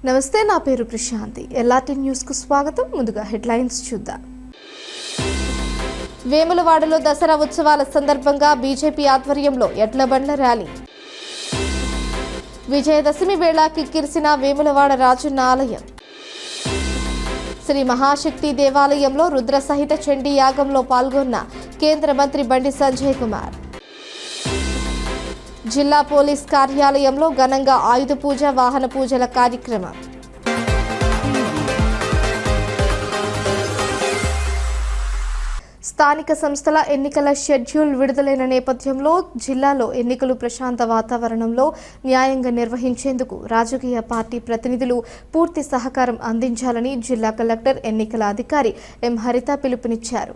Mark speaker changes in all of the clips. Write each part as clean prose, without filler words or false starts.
Speaker 1: నమస్తే, నా పేరు ప్రశాంతి. ఎల్ఆర్టీ న్యూస్ కు స్వాగతం. ముందుగా హెడ్లైన్స్ చూద్దాం. వేములవాడలో దసరా ఉత్సవాల సందర్భంగా బీజేపీ ఆధ్వర్యంలో ఎడ్ల బండ్ల ర్యాలీ. విజయదశమి వేళ కిక్కిరిసిన వేములవాడ రాజన్న ఆలయం. శ్రీ మహాశక్తి దేవాలయంలో రుద్ర సహిత చండీ యాగంలో పాల్గొన్న కేంద్ర మంత్రి బండి సంజయ్ కుమార్. జిల్లా పోలీస్ కార్యాలయంలో ఘనంగా ఆయుధ పూజ, వాహన పూజల కార్యక్రమం. స్థానిక సంస్థల ఎన్నికల షెడ్యూల్ విడుదలైన నేపథ్యంలో జిల్లాలో ఎన్నికలు ప్రశాంత వాతావరణంలో న్యాయంగా నిర్వహించేందుకు రాజకీయ పార్టీ ప్రతినిధులు పూర్తి సహకారం అందించాలని జిల్లా కలెక్టర్, ఎన్నికల అధికారి ఎం హరిత పిలుపునిచ్చారు.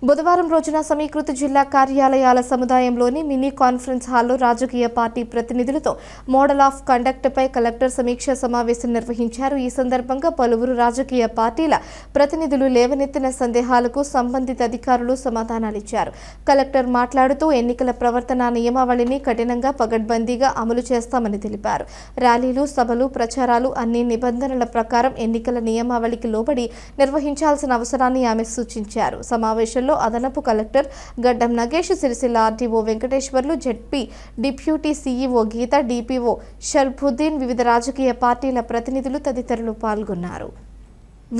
Speaker 1: బుధవారం రోజున సమీకృత జిల్లా కార్యాలయాల సముదాయంలోని మినీ కాన్ఫరెన్స్ హాల్లో రాజకీయ పార్టీ ప్రతినిధులతో మోడల్ ఆఫ్ కండక్ట్పై కలెక్టర్ సమీక్షా సమావేశం నిర్వహించారు. ఈ సందర్భంగా పలువురు రాజకీయ పార్టీల ప్రతినిధులు లేవనెత్తిన సందేహాలకు సంబంధిత అధికారులు సమాధానాలిచ్చారు. కలెక్టర్ మాట్లాడుతూ ఎన్నికల ప్రవర్తన నియమావళిని కఠినంగా పగడ్బందీగా అమలు చేస్తామని తెలిపారు. ర్యాలీలు, సభలు, ప్రచారాలు అన్ని నిబంధనల ప్రకారం ఎన్నికల నియమావళికి లోబడి నిర్వహించాల్సిన అవసరాన్ని ఆమె సూచించారు. సమావేశంలో అదనపు collector Gaddam Nagesh, Sircilla RTO Venkateswarlu, ZP deputy CEO Geetha, DPO Sharfuddin, వివిధ రాజకీయ పార్టీల ప్రతినిధులు తదితరులు పాల్గొన్నారు.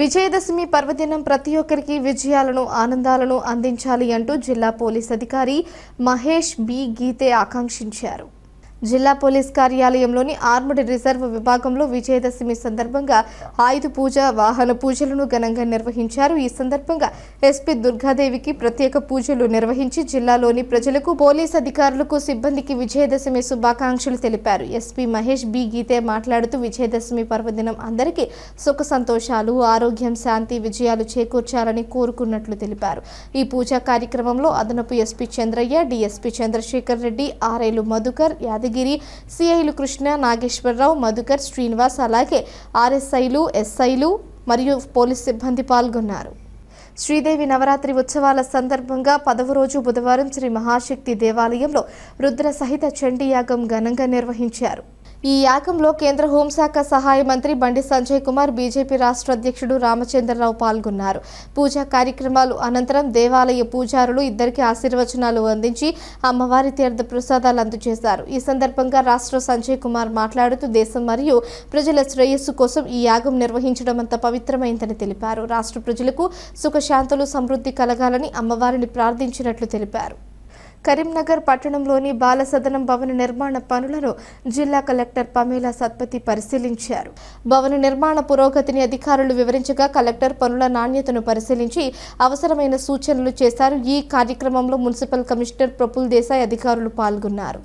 Speaker 1: విజయదశమి పర్వదినం ప్రతి ఒక్కరికి విజయాలను, ఆనందాలను అందించాలి అంటూ జిల్లా పోలీస్ అధికారి మహేష్ బి గీతే ఆకాంక్షించారు. జిల్లా పోలీస్ కార్యాలయంలోని ఆర్మడ్ రిజర్వ్ విభాగంలో విజయదశమి సందర్భంగా ఆయుధ పూజ, వాహన పూజలను ఘనంగా నిర్వహించారు. ఈ సందర్భంగా ఎస్పీ దుర్గాదేవికి ప్రత్యేక పూజలు నిర్వహించి జిల్లాలోని ప్రజలకు, పోలీస్ అధికారులకు, సిబ్బందికి విజయదశమి శుభాకాంక్షలు తెలిపారు. ఎస్పీ మహేష్ బి గీతే మాట్లాడుతూ విజయదశమి పర్వదినం అందరికీ సుఖ సంతోషాలు, ఆరోగ్యం, శాంతి, విజయాలు చేకూర్చాలని కోరుకున్నట్లు తెలిపారు. ఈ పూజా కార్యక్రమంలో అదనపు ఎస్పీ చంద్రయ్య, డిఎస్పీ చంద్రశేఖర్ రెడ్డి, ఆర్ఐలు మధుకర్, యాదగిరి, సిఐలు కృష్ణ, నాగేశ్వరరావు, మధుకర్, శ్రీనివాస్, అలాగే ఆర్ఎస్ఐలు, ఎస్ఐలు మరియు పోలీస్ సిబ్బంది పాల్గొన్నారు. శ్రీదేవి నవరాత్రి ఉత్సవాల సందర్భంగా 10వ రోజు బుధవారం శ్రీ మహాశక్తి దేవాలయంలో రుద్ర సహిత చండీ యాగం ఘనంగా నిర్వహించారు. ఈ యాగంలో కేంద్ర హోంశాఖ సహాయ మంత్రి బండి సంజయ్ కుమార్, బీజేపీ రాష్ట్ర అధ్యక్షుడు రామచంద్రరావు పాల్గొన్నారు. పూజా కార్యక్రమాలు అనంతరం దేవాలయ పూజారులు ఇద్దరికి ఆశీర్వచనాలు అందించి అమ్మవారి తీర్థ ప్రసాదాలు అందజేశారు. ఈ సందర్భంగా రాష్ట్ర సంజయ్ కుమార్ మాట్లాడుతూ దేశం మరియు ప్రజల శ్రేయస్సు కోసం ఈ యాగం నిర్వహించడం అంత పవిత్రమైందని తెలిపారు. రాష్ట్ర ప్రజలకు సుఖశాంతులు, సమృద్ధి కలగాలని అమ్మవారిని ప్రార్థించినట్లు తెలిపారు. కరీంనగర్ పట్టణంలోని బాలసదనం భవన నిర్మాణ పనులను జిల్లా కలెక్టర్ పమేలా సత్పతి పరిశీలించారు. భవన నిర్మాణ పురోగతిని అధికారులు వివరించగా కలెక్టర్ పనుల నాణ్యతను పరిశీలించి అవసరమైన సూచనలు చేశారు. ఈ కార్యక్రమంలో మున్సిపల్ కమిషనర్ ప్రఫుల్ దేశాయ్ అధికారులు పాల్గొన్నారు.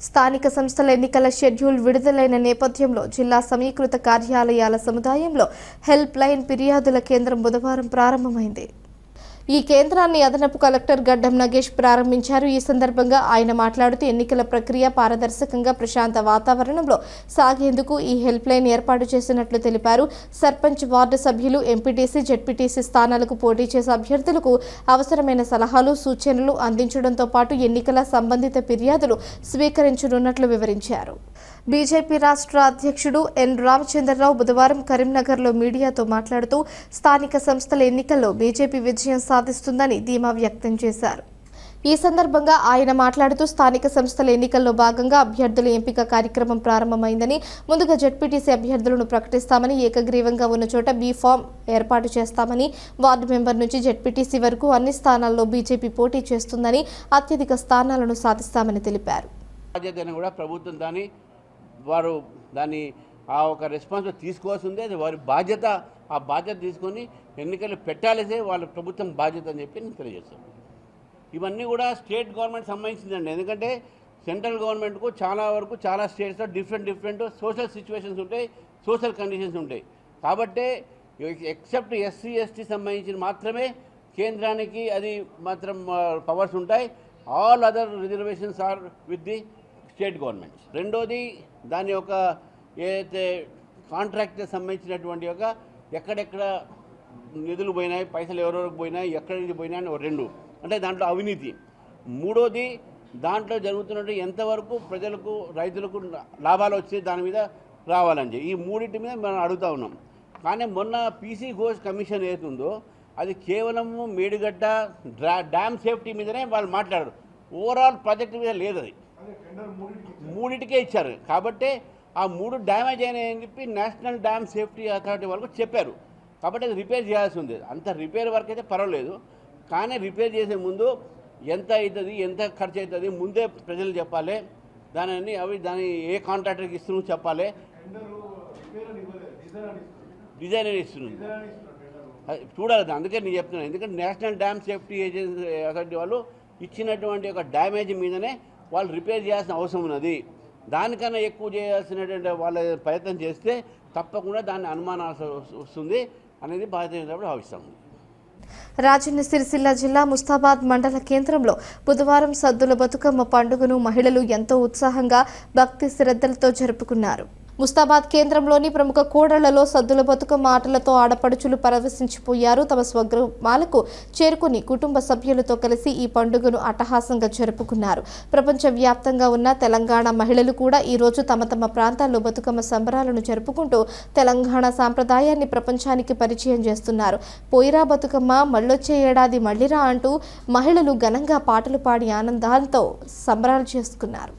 Speaker 1: స్థానిక సంస్థల ఎన్నికల షెడ్యూల్ విడుదలైన నేపథ్యంలో జిల్లా సమీకృత కార్యాలయాల సముదాయంలో హెల్ప్ లైన్ ఫిర్యాదుల కేంద్రం బుధవారం ప్రారంభమైంది. ఈ కేంద్రాన్ని అదనపు కలెక్టర్ గడ్డం నగేష్ ప్రారంభించారు. ఈ సందర్భంగా ఆయన మాట్లాడుతూ ఎన్నికల ప్రక్రియ పారదర్శకంగా, ప్రశాంత వాతావరణంలో సాగేందుకు ఈ హెల్ప్ లైన్ ఏర్పాటు చేసినట్లు తెలిపారు. సర్పంచ్, వార్డు సభ్యులు, ఎంపీటీసీ, జెడ్పీటీసీ స్థానాలకు పోటీ చేసే అభ్యర్థులకు అవసరమైన సలహాలు, సూచనలు అందించడంతో పాటు ఎన్నికల సంబంధిత ఫిర్యాదులు స్వీకరించనున్నట్లు వివరించారు. బీజేపీ రాష్ట్ర అధ్యక్షుడు ఎన్ రామచంద్రరావు బుధవారం కరీంనగర్లో మీడియాతో మాట్లాడుతూ స్థానిక సంస్థల ఎన్నికల్లో బీజేపీ విజయం సాధిస్తుందని ధీమా వ్యక్తం చేశారు. ఈ సందర్భంగా ఆయన మాట్లాడుతూ స్థానిక సంస్థల ఎన్నికల్లో భాగంగా అభ్యర్థుల ఎంపిక కార్యక్రమం ప్రారంభమైందని, ముందుగా జెడ్పీటీసీ అభ్యర్థులను ప్రకటిస్తామని, ఏకగ్రీవంగా ఉన్న చోట బీ ఫామ్ ఏర్పాటు చేస్తామని, వార్డు మెంబర్ నుంచి జెడ్పీటీసీ వరకు అన్ని స్థానాల్లో బీజేపీ పోటీ చేస్తుందని, అత్యధిక స్థానాలను సాధిస్తామని తెలిపారు.
Speaker 2: వారు దాన్ని ఆ ఒక రెస్పాన్స్ తీసుకోవాల్సిందే, అది వారి బాధ్యత. ఆ బాధ్యత తీసుకొని ఎన్నికలు పెట్టాలిసే వాళ్ళ ప్రభుత్వం బాధ్యత అని చెప్పి నేను తెలియజేస్తాను. ఇవన్నీ కూడా స్టేట్ గవర్నమెంట్ సంబంధించిందండి. ఎందుకంటే సెంట్రల్ గవర్నమెంట్కు చాలా వరకు చాలా స్టేట్స్లో డిఫరెంట్ సోషల్ సిచ్యువేషన్స్ ఉంటాయి, సోషల్ కండిషన్స్ ఉంటాయి. కాబట్టి ఎక్సెప్ట్ ఎస్సీ ఎస్టీ సంబంధించిన మాత్రమే కేంద్రానికి అది మాత్రం పవర్స్ ఉంటాయి. All other reservations are with the state governments. రెండోది దాని యొక్క ఏదైతే కాంట్రాక్ట్ సంబంధించినటువంటి యొక్క ఎక్కడెక్కడ నిధులు పోయినాయి, పైసలు ఎవరెవరికి పోయినాయి, ఎక్కడి నుంచి పోయినాయి అని రెండు. అంటే దాంట్లో అవినీతి. మూడోది, దాంట్లో జరుగుతున్నట్టు ఎంతవరకు ప్రజలకు, రైతులకు లాభాలు వచ్చి దాని మీద రావాలని చెప్పి ఈ మూడింటి మీద మనం అడుగుతూ ఉన్నాం. కానీ మొన్న పీసీ ఘోష్ కమిషన్ ఏతుందో అది కేవలము మేడిగడ్డ డ్యామ్ సేఫ్టీ మీదనే వాళ్ళు మాట్లాడారు. ఓవరాల్ ప్రాజెక్ట్ మీద లేదు. అది మూడింటికే ఇచ్చారు. కాబట్టి ఆ మూడు డ్యామేజ్ అయినాయని చెప్పి నేషనల్ డ్యామ్ సేఫ్టీ అథారిటీ వాళ్ళకు చెప్పారు. కాబట్టి అది రిపేర్ చేయాల్సి ఉంది. అంత రిపేర్ వర్క్ అయితే పర్వాలేదు, కానీ రిపేర్ చేసే ముందు ఎంత అవుతుంది, ఎంత ఖర్చు అవుతుంది ముందే ప్రజలు చెప్పాలి. దాని ఏ కాంట్రాక్టర్కి ఇస్తున్నావు చెప్పాలి. డిజైనర్ ఇస్తున్నాను చూడాలి. అందుకే నేను చెప్తున్నాను. ఎందుకంటే national dam safety agency authority వాళ్ళు ఇచ్చినటువంటి ఒక డ్యామేజ్ మీదనే వాళ్ళు రిపేర్ చేయాల్సిన అవసరం ఉన్నది. దానికన్నా ఎక్కువ చేయాల్సినటువంటి వాళ్ళ ప్రయత్నం చేస్తే తప్పకుండా దాన్ని అనుమానాల్సి వస్తుంది అనేది బాధ్యత భావిస్తాము.
Speaker 1: రాజన్న సిరిసిల్ల జిల్లా ముస్తాబాద్ మండల కేంద్రంలో బుధవారం సద్దుల బతుకమ్మ పండుగను మహిళలు ఎంతో ఉత్సాహంగా భక్తి శ్రద్ధలతో జరుపుకున్నారు. ముస్తాబాద్ కేంద్రంలోని ప్రముఖ కూడళ్లలో సద్దుల బతుకమ్మ ఆటలతో ఆడపడుచులు పరవశించిపోయారు. తమ స్వగ్రామాలకు చేరుకుని కుటుంబ సభ్యులతో కలిసి ఈ పండుగను అట్టహాసంగా జరుపుకున్నారు. ప్రపంచవ్యాప్తంగా ఉన్న తెలంగాణ మహిళలు కూడా ఈ రోజు తమ తమ ప్రాంతాల్లో బతుకమ్మ సంబరాలను జరుపుకుంటూ తెలంగాణ సాంప్రదాయాన్ని ప్రపంచానికి పరిచయం చేస్తున్నారు. పోయిరా బతుకమ్మ, మళ్ళొచ్చే ఏడాది మళ్ళీరా అంటూ మహిళలు ఘనంగా పాటలు పాడి ఆనందాలతో సంబరాలు చేసుకున్నారు.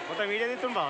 Speaker 3: మొత్తం వీడియో తీస్తుండవా?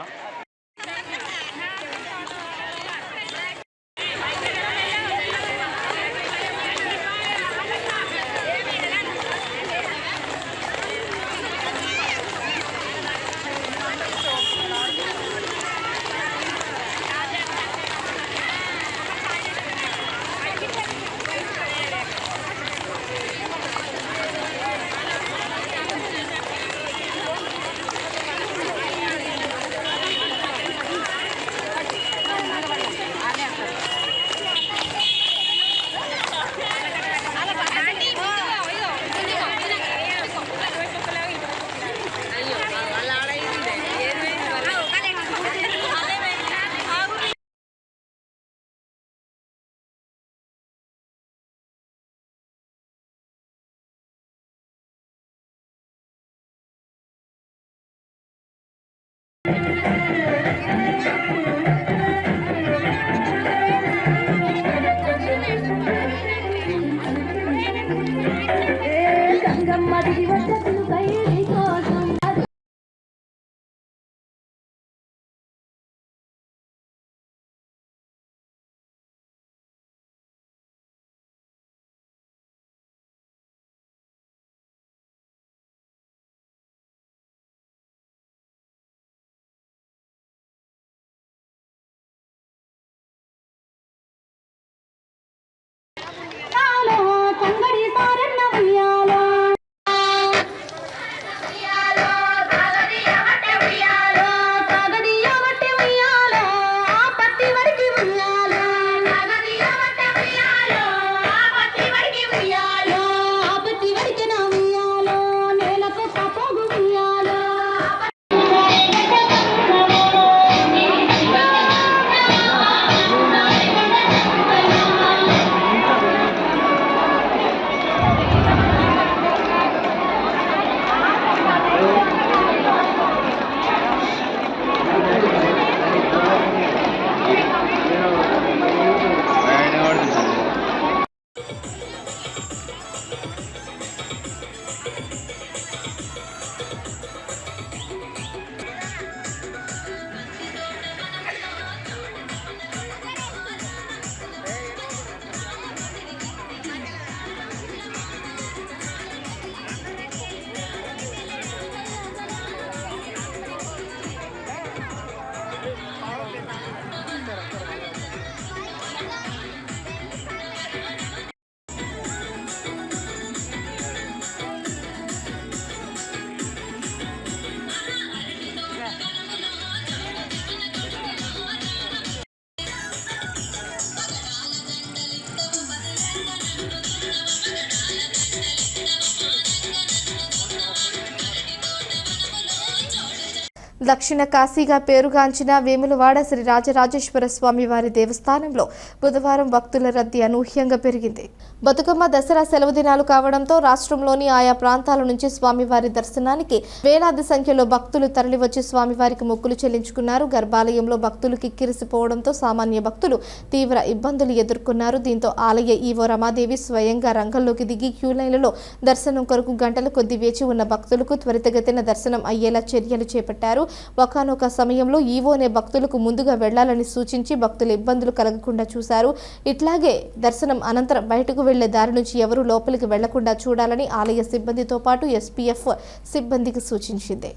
Speaker 1: దక్షిణ కాశీగా పేరుగాంచిన వేములవాడ శ్రీ రాజరాజేశ్వర స్వామి వారి దేవస్థానంలో బుధవారం భక్తుల రద్దీ అనూహ్యంగా పెరిగింది. బతుకమ్మ దసరా సెలవు దినాలు కావడంతో రాష్ట్రంలోని ఆయా ప్రాంతాల నుంచి స్వామివారి దర్శనానికి వేలాది సంఖ్యలో భక్తులు తరలివచ్చి స్వామివారికి మొక్కులు చెల్లించుకున్నారు. గర్భాలయంలో భక్తులు కిక్కిరిసిపోవడంతో సామాన్య భక్తులు తీవ్ర ఇబ్బందులు ఎదుర్కొన్నారు. దీంతో ఆలయ ఈవో రమాదేవి స్వయంగా రంగంలోకి దిగి క్యూ లైన్లలో దర్శనం కొరకు గంటల కొద్దీ వేచి ఉన్న భక్తులకు త్వరితగతిన దర్శనం అయ్యేలా చర్యలు చేపట్టారు. ఒకానొక సమయంలో ఈవోనే భక్తులకు ముందుగా వెళ్లాలని సూచించి భక్తుల ఇబ్బందులు కలగకుండా చూశారు. ఇట్లాగే దర్శనం అనంతరం బయటకు వెళ్లే దారి నుంచి ఎవరూ లోపలికి వెళ్లకుండా చూడాలని ఆలయ సిబ్బందితో పాటు ఎస్పీఎఫ్ సిబ్బందికి సూచించింది.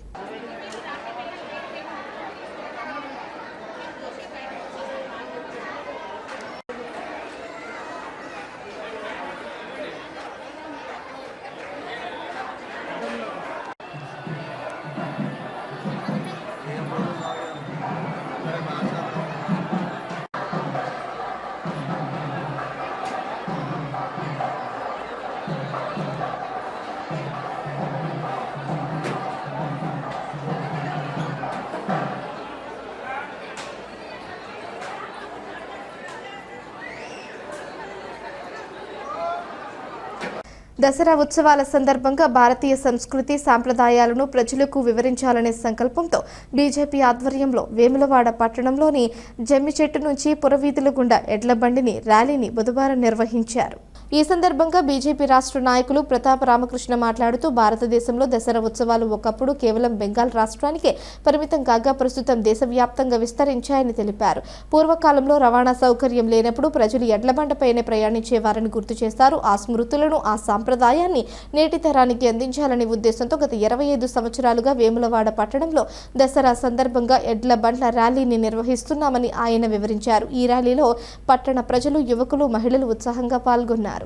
Speaker 1: దసరా ఉత్సవాల సందర్భంగా భారతీయ సంస్కృతి సాంప్రదాయాలను ప్రజలకు వివరించాలనే సంకల్పంతో బీజేపీ ఆధ్వర్యంలో వేములవాడ పట్టణంలోని జమ్మి చెట్టు నుంచి పురవీధుల గుండా ఎడ్ల బండిని ర్యాలీని బుధవారం నిర్వహించారు. ఈ సందర్భంగా బీజేపీ రాష్ట్ర నాయకులు ప్రతాప్ రామకృష్ణ మాట్లాడుతూ భారతదేశంలో దసరా ఉత్సవాలు ఒకప్పుడు కేవలం బెంగాల్ రాష్ట్రానికే పరిమితం కాగా ప్రస్తుతం దేశవ్యాప్తంగా విస్తరించాయని తెలిపారు. పూర్వకాలంలో రవాణా సౌకర్యం లేనప్పుడు ప్రజలు ఎడ్లబండపైనే ప్రయాణించేవారని గుర్తు చేశారు. ఆ స్మృతులను ఆ సాంప్రదాయాన్ని నేటి తరానికి అందించాలనే ఉద్దేశంతో గత 25 సంవత్సరాలుగా వేములవాడ పట్టణంలో దసరా సందర్భంగా ఎడ్ల బండ్ల ర్యాలీని నిర్వహిస్తున్నామని ఆయన వివరించారు. ఈ ర్యాలీలో పట్టణ ప్రజలు, యువకులు, మహిళలు ఉత్సాహంగా పాల్గొన్నారు.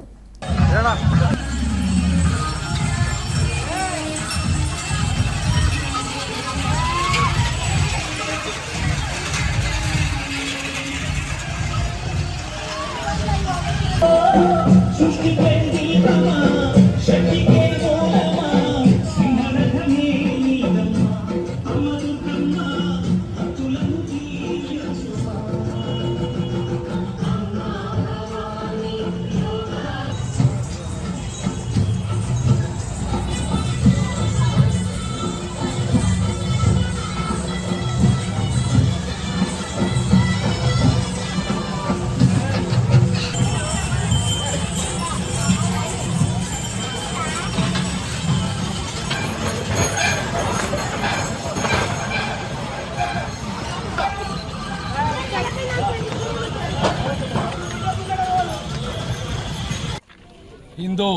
Speaker 3: హిందూ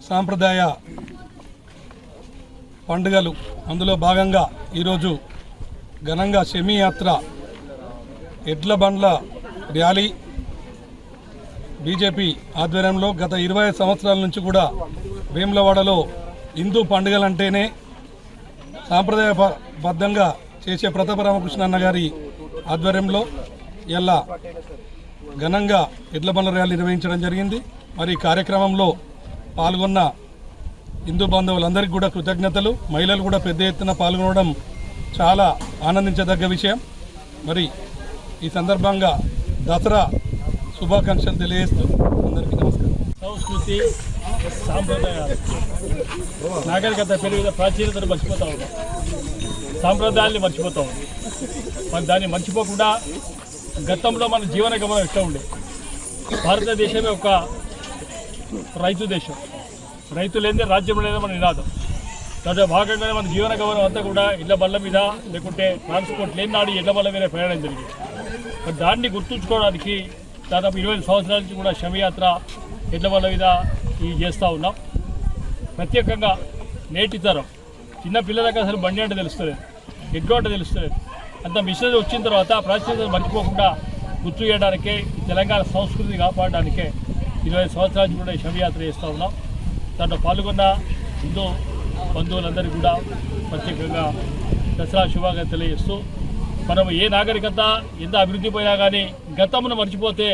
Speaker 3: సాంప్రదాయ పండుగలు అందులో భాగంగా ఈరోజు ఘనంగా షమీ యాత్ర, ఎడ్ల బండ్ల ర్యాలీ బీజేపీ ఆధ్వర్యంలో గత 25 సంవత్సరాల నుంచి కూడా వేములవాడలో హిందూ పండుగలంటేనే సాంప్రదాయబద్ధంగా చేసే ప్రతాప రామకృష్ణ అన్న గారి ఆధ్వర్యంలో ఇలా ఘనంగా ఎడ్ల బండ్ల ర్యాలీ నిర్వహించడం జరిగింది. మరి ఈ కార్యక్రమంలో పాల్గొన్న హిందూ బాంధవులందరికీ కూడా కృతజ్ఞతలు. మహిళలు కూడా పెద్ద ఎత్తున పాల్గొనడం చాలా ఆనందించదగ్గ విషయం. మరి ఈ సందర్భంగా దసరా శుభాకాంక్షలు తెలియజేస్తూ అందరికీ నమస్కారం.
Speaker 4: సంస్కృతి, సాంప్రదాయాలు, నాగరికత పెరిగిన ప్రాచీనతను మర్చిపోతూ ఉన్నాం, సాంప్రదాయాల్ని మర్చిపోతూ ఉన్నాం. మరి దాన్ని మర్చిపోకుండా గతంలో మన జీవన గమనం ఎట్లా ఉండే, భారతదేశమే ఒక రైతు దేశం, రైతు లేదే రాజ్యం లేదా మన నినాదం. దాంట్లో భాగంగానే మన జీవన గమనం అంతా కూడా ఇళ్ల బళ్ళ మీద, లేకుంటే ట్రాన్స్పోర్ట్ లేని నాడు ఇళ్ల బళ్ళ మీద ప్రయాణం జరిగింది. మరి దాన్ని గుర్తుంచుకోవడానికి దాదాపు 25 సంవత్సరాల నుంచి కూడా శమయాత్ర ఎడ్ల బళ్ళ మీద ఇవి చేస్తూ ఉన్నాం. ప్రత్యేకంగా నేటి తరం చిన్న పిల్లలకు అసలు బండి అంటే తెలుస్తలేదు, ఎడ్లు అంటే తెలుస్తలేదు. అంత మిషన్ వచ్చిన తర్వాత ప్రాచీనతను మర్చిపోకుండా గుర్తు చేయడానికే, తెలంగాణ సంస్కృతిని కాపాడడానికే 25 సంవత్సరాల నుంచి కూడా శమయాత్ర చేస్తూ ఉన్నాం. దాంట్లో పాల్గొన్న హిందూ బంధువులందరికీ కూడా ప్రత్యేకంగా దసరా శుభాకాంక్షలు తెలియజేస్తూ, మనం ఏ నాగరికత ఎంత అభివృద్ధి పోయినా కానీ గతమును మర్చిపోతే,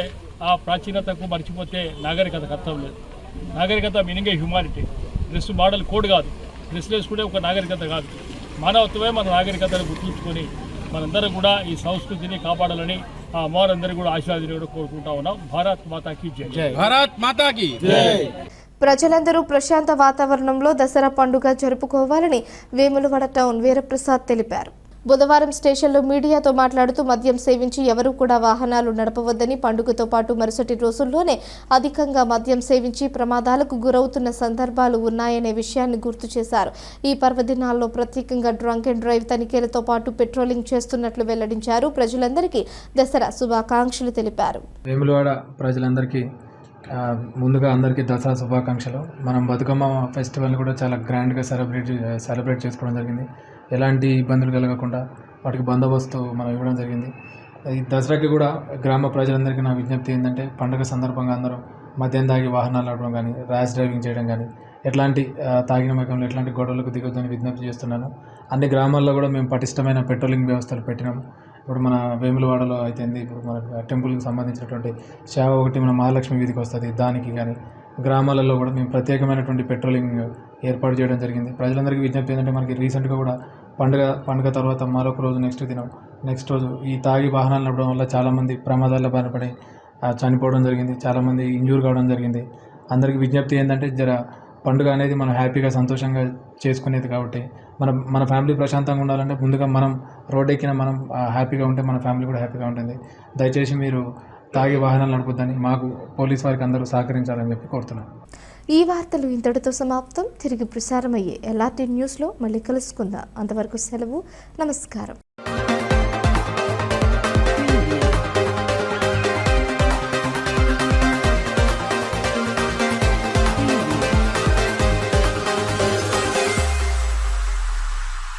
Speaker 4: ఆ ప్రాచీనతకు మర్చిపోతే నాగరికతకు అర్థం లేదు. నాగరికత మీనింగే హ్యూమానిటీ. డ్రెస్ మోడల్ కోడ్ కాదు, డ్రెస్ వేసుకుంటే ఒక నాగరికత కాదు. మానవత్వమే మన నాగరికతను గుర్తుంచుకొని మనందరం కూడా ఈ సంస్కృతిని కాపాడాలని ఆ అమ్మవారందరూ కూడా ఆశీర్వాదాన్ని కూడా కోరుకుంటా ఉన్నాం. భారత్ మాతాకి జై.
Speaker 5: భారత్ మాతాకి
Speaker 1: ప్రజలందరూ ప్రశాంత వాతావరణంలో దసరా పండుగ జరుపుకోవాలని వేములవాడ టౌన్ వీరప్రసాద్ తెలిపారు. బుధవారం స్టేషన్లో మీడియాతో మాట్లాడుతూ మద్యం సేవించి ఎవరూ కూడా వాహనాలు నడపవద్దని, పండుగతో పాటు మరుసటి రోజుల్లోనే అధికంగా మద్యం సేవించి ప్రమాదాలకు గురవుతున్న సందర్భాలు ఉన్నాయనే విషయాన్ని గుర్తు చేశారు. ఈ పర్వదినాల్లో ప్రత్యేకంగా డ్రంక్ అండ్ డ్రైవ్ తనిఖీలతో పాటు పెట్రోలింగ్ చేస్తున్నట్లు వెల్లడించారు. ప్రజలందరికీ దసరా శుభాకాంక్షలు తెలిపారు.
Speaker 6: వేములవాడ ప్రజలందరికీ ముందుగా అందరికీ దసరా శుభాకాంక్షలు. మనం బతుకమ్మ ఫెస్టివల్ని కూడా చాలా గ్రాండ్గా సెలబ్రేట్ చేసుకోవడం జరిగింది. ఎలాంటి ఇబ్బందులు కలగకుండా వాటికి బందోబస్తు మనం ఇవ్వడం జరిగింది. ఈ దసరాకి కూడా గ్రామ ప్రజలందరికీ నా విజ్ఞప్తి ఏంటంటే, పండుగ సందర్భంగా అందరూ మద్యం తాగి వాహనాలు నడపడం కానీ, ర్యాష్ డ్రైవింగ్ చేయడం కానీ, ఎట్లాంటి తాగిన మైకంలో ఎట్లాంటి గొడవలకు దిగొద్దని విజ్ఞప్తి చేస్తున్నాను. అన్ని గ్రామాల్లో కూడా మేము పటిష్టమైన పెట్రోలింగ్ వ్యవస్థలు పెట్టినాము. ఇప్పుడు మన వేములవాడలో అయితే ఇప్పుడు మన టెంపుల్కి సంబంధించినటువంటి సేవ ఒకటి మన మహాలక్ష్మి వీధికి వస్తుంది, దానికి కానీ గ్రామాలలో కూడా మేము ప్రత్యేకమైనటువంటి పెట్రోలింగ్ ఏర్పాటు చేయడం జరిగింది. ప్రజలందరికీ విజ్ఞప్తి ఏంటంటే, మనకి రీసెంట్గా కూడా పండుగ తర్వాత మరొక రోజు నెక్స్ట్ రోజు ఈ తాగి వాహనాలు నడపడం వల్ల చాలామంది ప్రమాదాల్లో బాధపడి చనిపోవడం జరిగింది, చాలామంది ఇంజూర్ కావడం జరిగింది. అందరికీ విజ్ఞప్తి ఏంటంటే, పండుగ అనేది మనం హ్యాపీగా సంతోషంగా చేసుకునేది కాబట్టి మన ఫ్యామిలీ ప్రశాంతంగా ఉండాలంటే ముందుగా మనం రోడ్ ఎక్కిన మనం హ్యాపీగా ఉంటే మన ఫ్యామిలీ కూడా హ్యాపీగా ఉంటుంది. దయచేసి మీరు తాగి వాహనాలు నడుపుద్దని మాకు పోలీస్ వారికి అందరూ సహకరించాలని చెప్పి కోరుతున్నాను.
Speaker 1: ఈ వార్తలు ఇంతటితో సమాప్తం. తిరిగి ప్రసారమయ్యే LRT న్యూస్లో మళ్ళీ కలుసుకుందాం. అంతవరకు సెలవు. నమస్కారం.